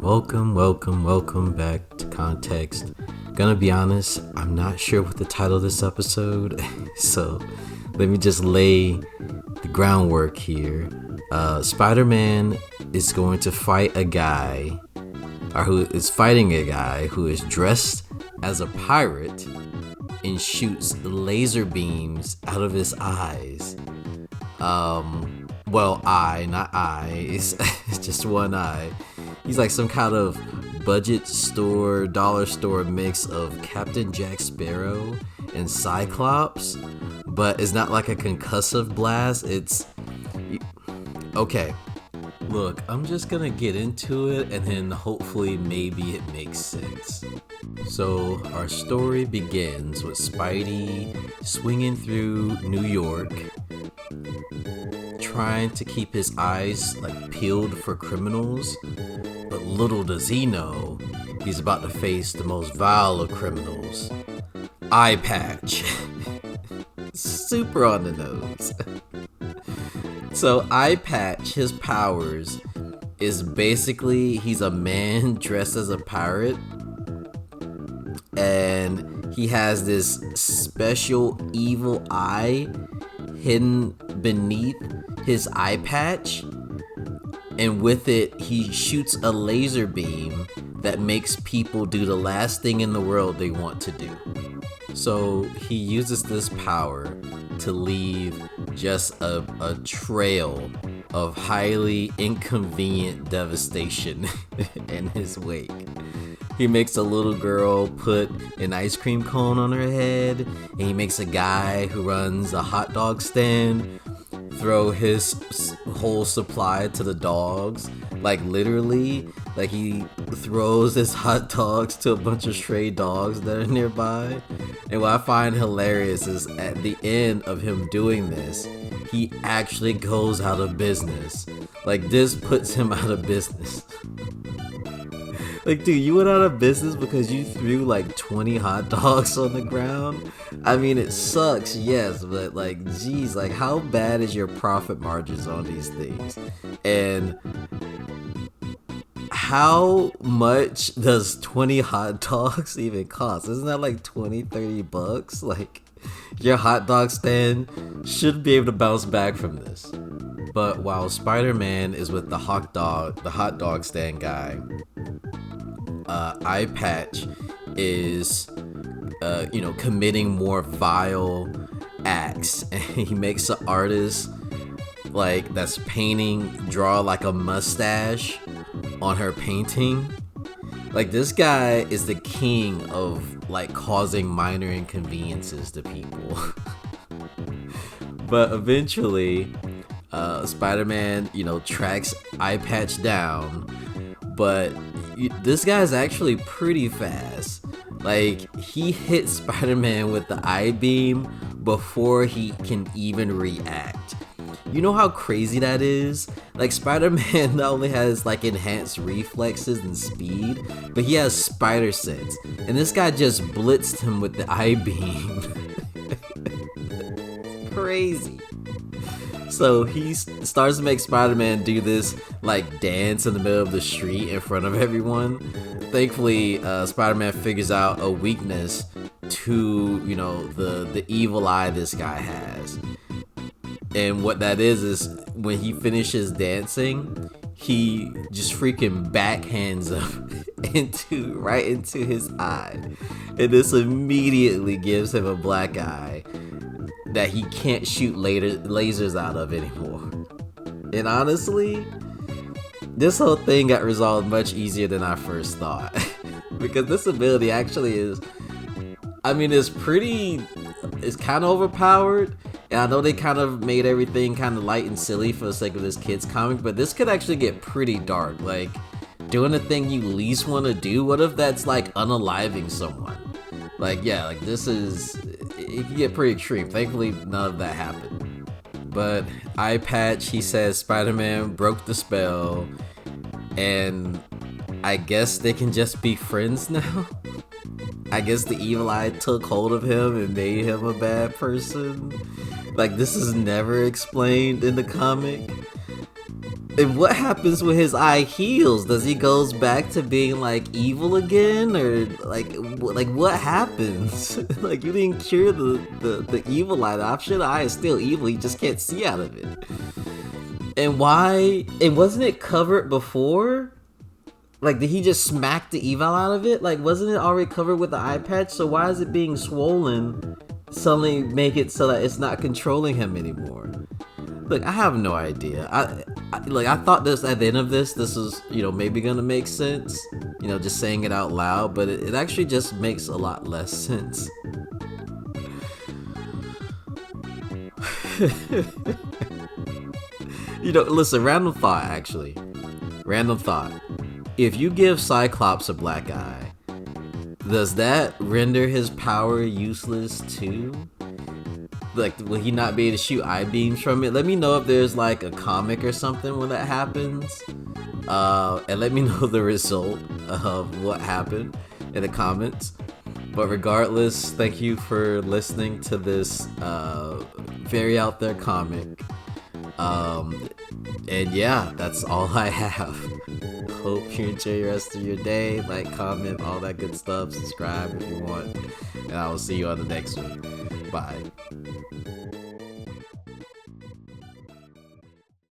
Welcome back to Context. Gonna be honest, I'm not sure what the title of this episode, so let me just lay the groundwork here. Spider-Man is going to fight a guy, or who is fighting a guy who is dressed as a pirate and shoots laser beams out of his eyes. It's just one eye. He's like some kind of budget store, dollar store mix of Captain Jack Sparrow and Cyclops, but it's not like a concussive blast. Okay, look, I'm just gonna get into it and then hopefully maybe it makes sense. So our story begins with Spidey swinging through New York, trying to keep his eyes peeled for criminals, but little does he know he's about to face the most vile of criminals, Eye Patch. Super on the nose. So Eye Patch, his powers is basically he's a man dressed as a pirate, and he has this special evil eye hidden beneath his eye patch, and with it he shoots a laser beam that makes people do the last thing in the world they want to do. So he uses this power to leave just a trail of highly inconvenient devastation in his wake. He makes a little girl put an ice cream cone on her head, and he makes a guy who runs a hot dog stand throw his whole supply to the dogs. Literally, he throws his hot dogs to a bunch of stray dogs that are nearby. And what I find hilarious is at the end of him doing this, he actually goes out of business. This puts him out of business. Dude, you went out of business because you threw 20 hot dogs on the ground? I mean, it sucks, yes, but geez, how bad is your profit margins on these things? And how much does 20 hot dogs even cost? Isn't that $20-$30? Your hot dog stand should be able to bounce back from this. But while Spider-Man is with the hot dog stand guy, Eye Patch is committing more vile acts, and he makes an artist that's painting draw a mustache on her painting. This guy is the king of causing minor inconveniences to people. But eventually Spider-Man tracks Eye Patch down, but this guy's actually pretty fast. He hits Spider-Man with the eye beam before he can even react. You know how crazy that is? Spider-Man not only has enhanced reflexes and speed, but he has spider sense. And this guy just blitzed him with the eye beam. Crazy. So he starts to make Spider-Man do this dance in the middle of the street in front of everyone. Thankfully, Spider-Man figures out a weakness to the evil eye this guy has. And what that is when he finishes dancing, he just freaking backhands him right into his eye. And this immediately gives him a black eye that he can't shoot lasers out of anymore. And honestly, this whole thing got resolved much easier than I first thought. Because this ability actually it's kind of overpowered. And I know they kind of made everything kind of light and silly for the sake of this kid's comic, but this could actually get pretty dark. Doing the thing you least want to do, what if that's unaliving someone? It can get pretty extreme. Thankfully, none of that happened. But Eye Patch, he says Spider-Man broke the spell, and I guess they can just be friends now? I guess the evil eye took hold of him and made him a bad person? This is never explained in the comic. And what happens when his eye heals? Does he goes back to being like evil again, or like what happens? Like you didn't cure the evil eye. I'm sure the eye is still evil. He just can't see out of it. And why? And wasn't it covered before? Like, did he just smack the evil out of it? Like, wasn't it already covered with the eye patch? So why is it being swollen? Suddenly make it so that it's not controlling him anymore. Look, I have no idea. I thought this at the end of this was, maybe gonna make sense. Just saying it out loud, but it actually just makes a lot less sense. Listen, random thought, actually. Random thought. If you give Cyclops a black eye, does that render his power useless too? Like, will he not be able to shoot eye beams from it? Let me know if there's like a comic or something when that happens. And let me know the result of what happened in the comments. But regardless, thank you for listening to this very out there comic. And yeah, that's all I have. Hope you enjoy the rest of your day. Like, comment, all that good stuff. Subscribe if you want. And I will see you on the next one. Bye.